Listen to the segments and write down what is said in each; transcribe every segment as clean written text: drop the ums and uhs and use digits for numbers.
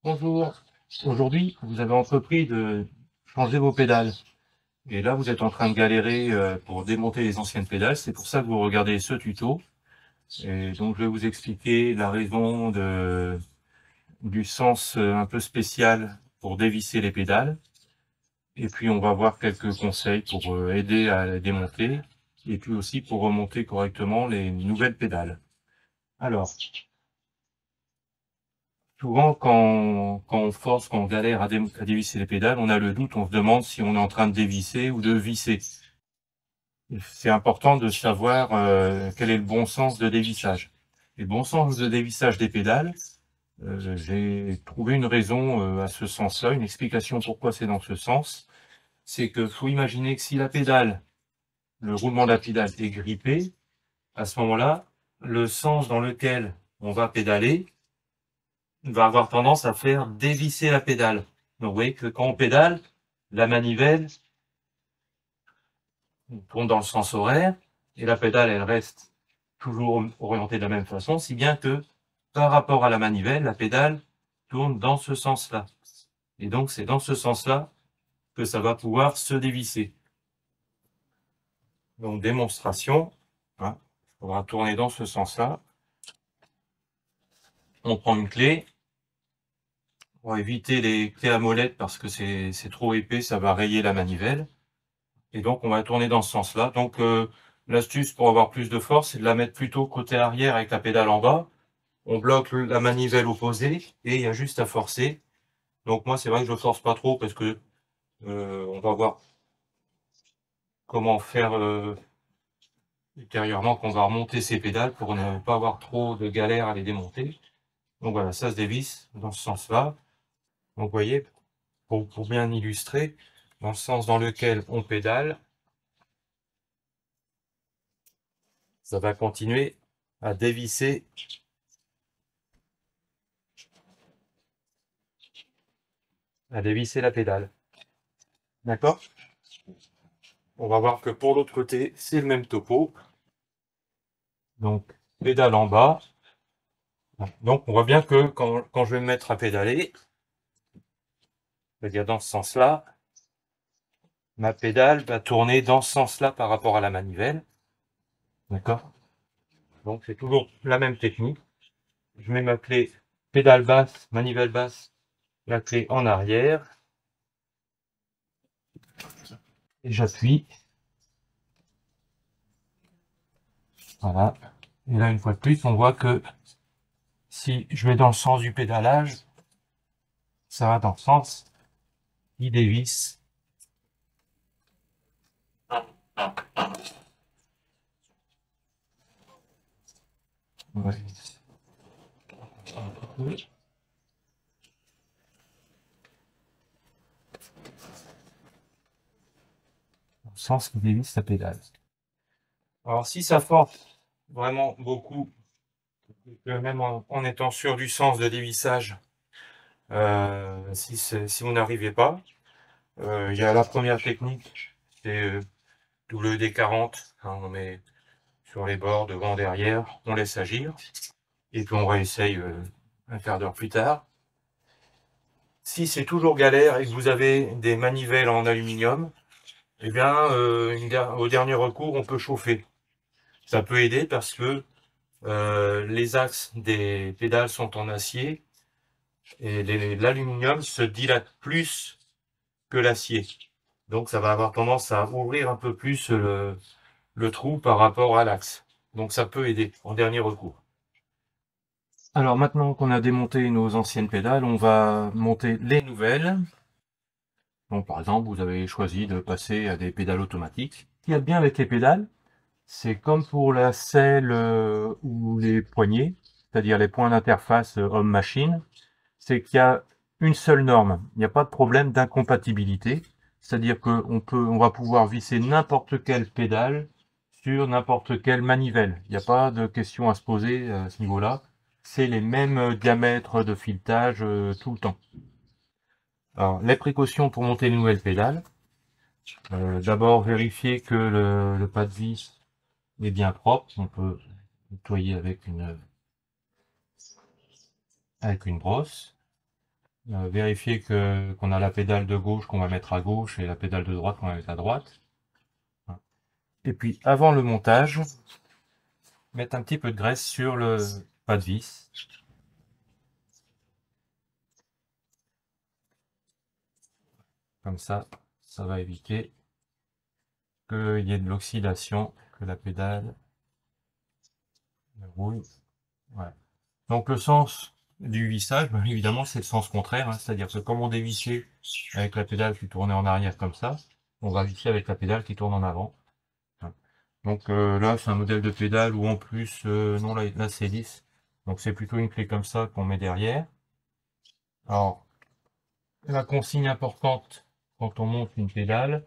Bonjour, aujourd'hui vous avez entrepris de changer vos pédales et là vous êtes en train de galérer pour démonter les anciennes pédales, c'est pour ça que vous regardez ce tuto et donc je vais vous expliquer la raison du sens un peu spécial pour dévisser les pédales et puis on va voir quelques conseils pour aider à les démonter et puis aussi pour remonter correctement les nouvelles pédales. Alors, souvent, quand on force, quand on galère à dévisser les pédales, on a le doute, on se demande si on est en train de dévisser ou de visser. C'est important de savoir quel est le bon sens de dévissage. Et le bon sens de dévissage des pédales, j'ai trouvé une raison à ce sens-là, une explication pourquoi c'est dans ce sens. C'est que faut imaginer que si la pédale, le roulement de la pédale est grippé, à ce moment-là, le sens dans lequel on va pédaler va avoir tendance à faire dévisser la pédale. Donc vous voyez que quand on pédale, la manivelle tourne dans le sens horaire et la pédale elle reste toujours orientée de la même façon, si bien que par rapport à la manivelle, la pédale tourne dans ce sens-là. Et donc c'est dans ce sens-là que ça va pouvoir se dévisser. Donc démonstration, hein, on va tourner dans ce sens-là. On prend une clé. On va éviter les clés à molette parce que c'est trop épais, ça va rayer la manivelle. Et donc, on va tourner dans ce sens-là. Donc, l'astuce pour avoir plus de force, c'est de la mettre plutôt côté arrière avec la pédale en bas. On bloque la manivelle opposée et il y a juste à forcer. Donc, moi, c'est vrai que je force pas trop parce que on va voir comment faire ultérieurement quand on va remonter ces pédales pour ne pas avoir trop de galère à les démonter. Donc voilà, ça se dévisse dans ce sens-là. Donc, vous voyez, pour bien illustrer, dans le sens dans lequel on pédale, ça va continuer à dévisser la pédale. D'accord? On va voir que pour l'autre côté, c'est le même topo. Donc, pédale en bas. Donc, on voit bien que quand je vais me mettre à pédaler, c'est-à-dire dans ce sens-là, ma pédale va tourner dans ce sens-là par rapport à la manivelle. D'accord? Donc, c'est toujours la même technique. Je mets ma clé pédale basse, manivelle basse, la clé en arrière. Et j'appuie. Voilà. Et là, une fois de plus, on voit que si je vais dans le sens du pédalage, ça va dans le sens, il dévisse. Ouais. Dans le sens qui dévisse la pédale. Alors si ça force vraiment beaucoup, même en étant sûr du sens de dévissage, si vous n'arrivez pas, il y a la première technique, c'est WD-40, hein, on met sur les bords, devant, derrière, on laisse agir, et puis on réessaye un quart d'heure plus tard. Si c'est toujours galère et que vous avez des manivelles en aluminium, eh bien, au dernier recours, on peut chauffer. Ça peut aider parce que les axes des pédales sont en acier et l'aluminium se dilate plus que l'acier. Donc ça va avoir tendance à ouvrir un peu plus le trou par rapport à l'axe. Donc ça peut aider en dernier recours. Alors maintenant qu'on a démonté nos anciennes pédales, on va monter les nouvelles. Donc par exemple, vous avez choisi de passer à des pédales automatiques. Ce qu'il y a de bien avec les pédales, c'est comme pour la selle ou les poignées, c'est-à-dire les points d'interface homme-machine, c'est qu'il y a une seule norme. Il n'y a pas de problème d'incompatibilité. C'est-à-dire on va pouvoir visser n'importe quelle pédale sur n'importe quelle manivelle. Il n'y a pas de question à se poser à ce niveau-là. C'est les mêmes diamètres de filetage tout le temps. Alors, les précautions pour monter les nouvelles pédales. D'abord, vérifier que le pas de vis est bien propre. On peut nettoyer avec une brosse. Vérifier qu'on a la pédale de gauche qu'on va mettre à gauche et la pédale de droite qu'on va mettre à droite. Et puis avant le montage, mettre un petit peu de graisse sur le pas de vis. Comme ça va éviter qu'il y ait de l'oxydation, que la pédale roule. Voilà. Donc le sens du vissage, ben, évidemment, c'est le sens contraire, hein, c'est-à-dire que comme on dévissait avec la pédale qui tournait en arrière comme ça, on va visser avec la pédale qui tourne en avant. Donc là, c'est un modèle de pédale où en plus, non, là c'est lisse. Donc c'est plutôt une clé comme ça qu'on met derrière. Alors, la consigne importante quand on monte une pédale,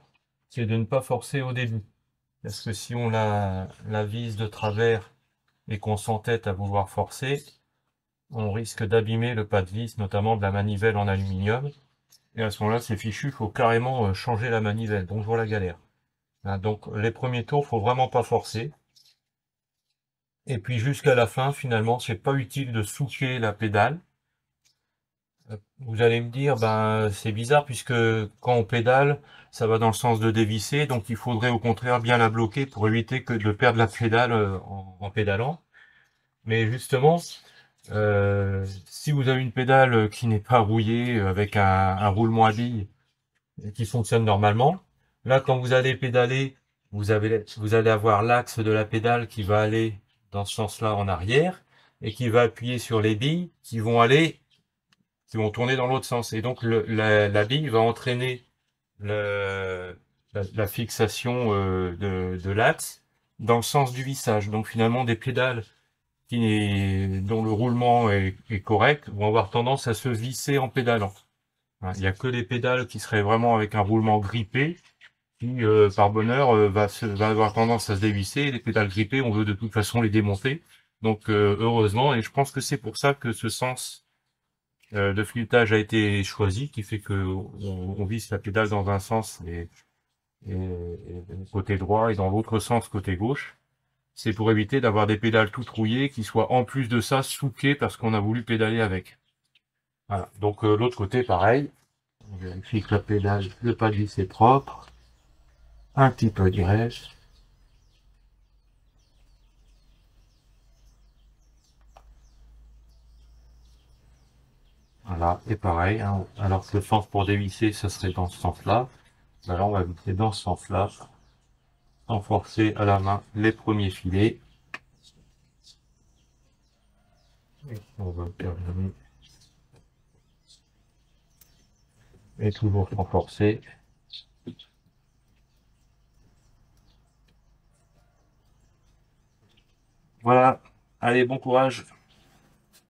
c'est de ne pas forcer au début. Parce que si on la vise de travers et qu'on s'entête à vouloir forcer, on risque d'abîmer le pas de vis, notamment de la manivelle en aluminium. Et à ce moment-là, c'est fichu, il faut carrément changer la manivelle. Bonjour la galère. Hein, donc les premiers tours, faut vraiment pas forcer. Et puis jusqu'à la fin, finalement, c'est pas utile de souquer la pédale. Vous allez me dire, ben c'est bizarre puisque quand on pédale, ça va dans le sens de dévisser, donc il faudrait au contraire bien la bloquer pour éviter que de perdre la pédale en pédalant. Mais justement, si vous avez une pédale qui n'est pas rouillée avec un roulement à billes qui fonctionne normalement, là quand vous allez pédaler, vous allez avoir l'axe de la pédale qui va aller dans ce sens-là en arrière et qui va appuyer sur les billes qui vont tourner dans l'autre sens. Et donc la bille va entraîner la fixation de l'axe dans le sens du vissage. Donc finalement des pédales dont le roulement est correct vont avoir tendance à se visser en pédalant. Hein, il n'y a que les pédales qui seraient vraiment avec un roulement grippé qui, par bonheur, va avoir tendance à se dévisser. Les pédales grippées, on veut de toute façon les démonter. Donc heureusement, et je pense que c'est pour ça que ce sens de filetage a été choisi, qui fait que on visse la pédale dans un sens et côté droit et dans l'autre sens côté gauche. C'est pour éviter d'avoir des pédales toutes rouillées qui soient en plus de ça souquées parce qu'on a voulu pédaler avec. Voilà. Donc l'autre côté pareil. On vérifie que la pédale, le pas de vis est propre. Un petit peu de graisse. Voilà, et pareil, hein, alors que le sens pour dévisser, ce serait dans ce sens-là. Ben là, on va visser dans ce sens-là, sans forcer à la main les premiers filets. On va terminer. Et toujours sans forcer. Voilà, allez, bon courage.